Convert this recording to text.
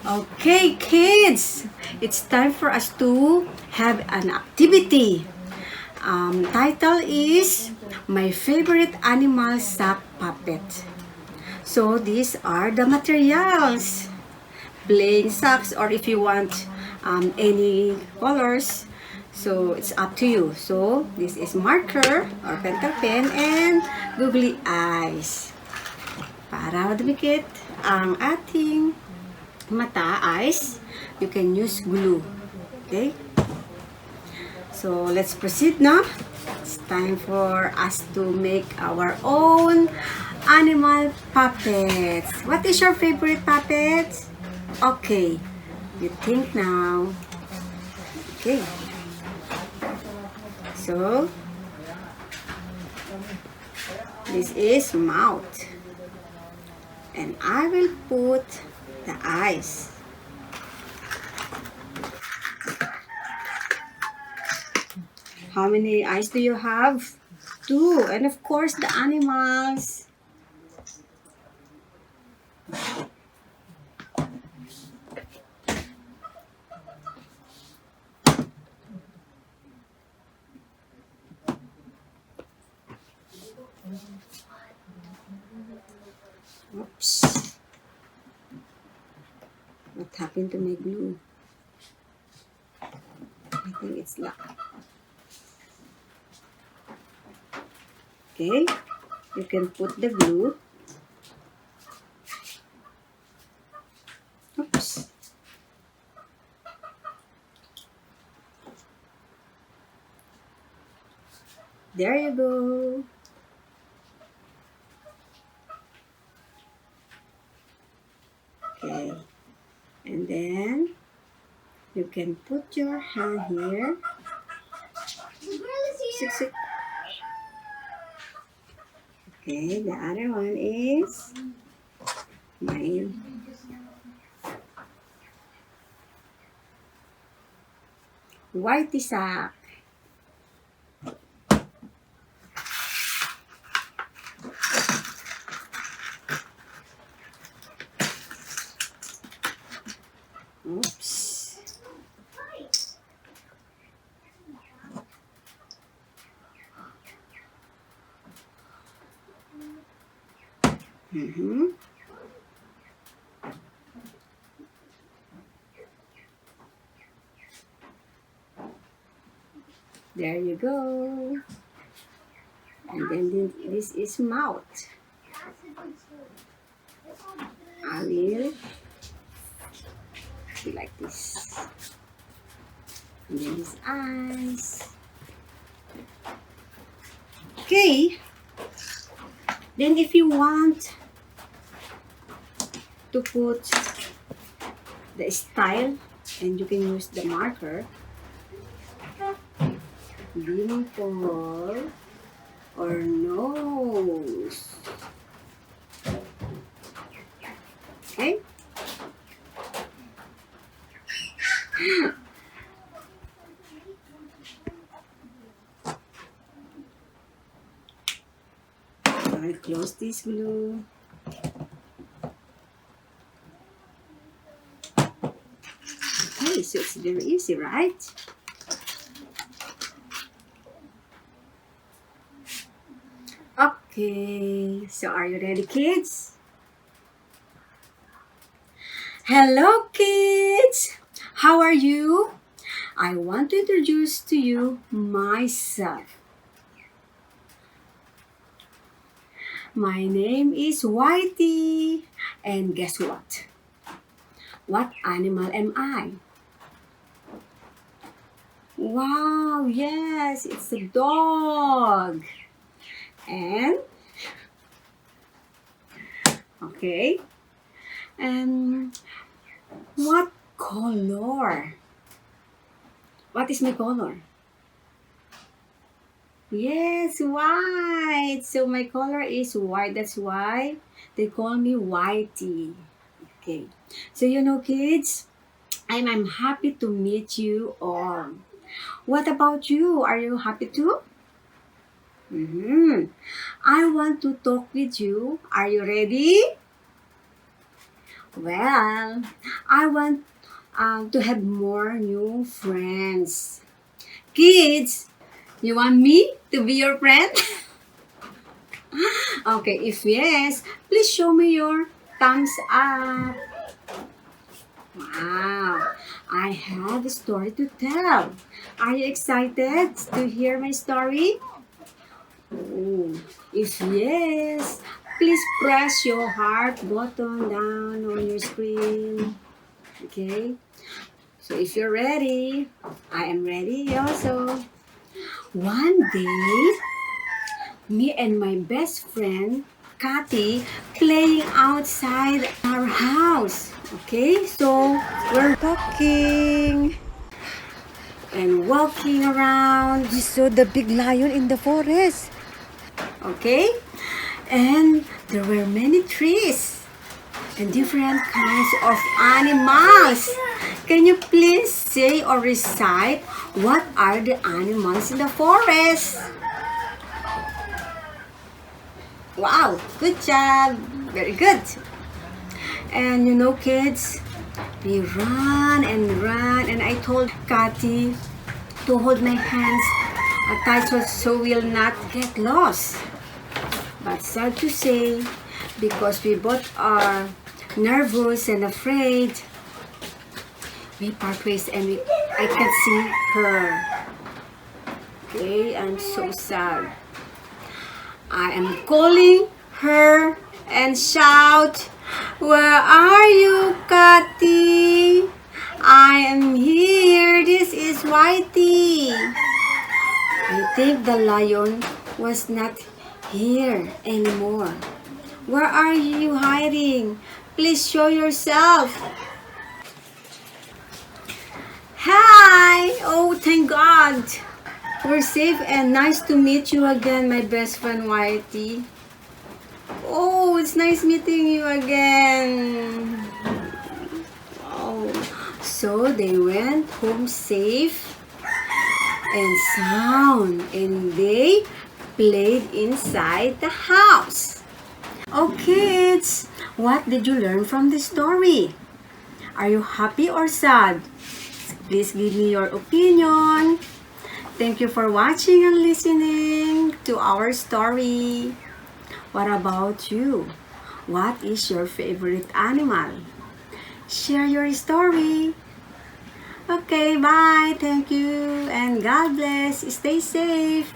Okay, kids, it's time for us to have an activity. Title is My Favorite Animal Sock Puppet. So these are the materials. Plain socks, or if you want any colors, so it's up to you. So this is marker or pencil pen and googly eyes. Para dumikit ang ating mata, eyes, you can use glue. Okay? So, let's proceed now. It's time for us to make our own animal puppets. What is your favorite puppet? Okay, you think now. Okay. So, this is mouth. And I will put the eyes. How many eyes do you have? 2. And of course, the animals. Oops. What happened to my glue? I think it's locked. Okay, you can put the glue. Oops. There you go. Okay, and then you can put your hand here. Okay, the other one is my whitey sack. Oops. Mm-hmm. There you go. And then this is mouth. I will be like this. And then his eyes. Okay. Then if you want to put the style, and you can use the marker, dimple or nose. Okay? I'll close this glue. Okay, so it's very easy, right? Okay, so are you ready, kids? Hello, kids! How are you? I want to introduce to you myself. My name is Whitey, and guess what? What animal am I? Wow, yes, it's a dog. And, okay, and what color? What is my color? Yes, white. So my color is white. That's why they call me Whitey. Okay. So kids, I'm happy to meet you all. What about you? Are you happy too? I want to talk with you. Are you ready? Well, I want to have more new friends. Kids, you want me to be your friend? Okay, if yes, please show me your thumbs up. Wow, I have a story to tell. Are you excited to hear my story? Oh, if yes, please press your heart button down on your screen. Okay? So if you're ready, I am ready also. One day, me and my best friend, Kathy, playing outside our house. Okay? So we're talking and walking around. We saw the big lion in the forest. Okay? And there were many trees and different kinds of animals. Can you please say or recite what are the animals in the forest? Wow, good job. Very good. And you know, kids, we ran, and I told Kathy to hold my hands tight so we'll not get lost. But sad to say, because we both are nervous and afraid, we part ways and I can't see her. Okay, I'm so sad. I am calling her and shout, "Where are you, Kathy? I am here. This is Whitey." I think the lion was not here anymore. Where are you hiding? Please show yourself. Hi! Oh, thank God. We're safe and nice to meet you again, my best friend Whitey. Oh, it's nice meeting you again. Oh, so they went home safe and sound, and they played inside the house. Oh, kids, what did you learn from this story? Are you happy or sad? Please give me your opinion. Thank you for watching and listening to our story. What about you? What is your favorite animal? Share your story. Okay, bye. Thank you and God bless. Stay safe.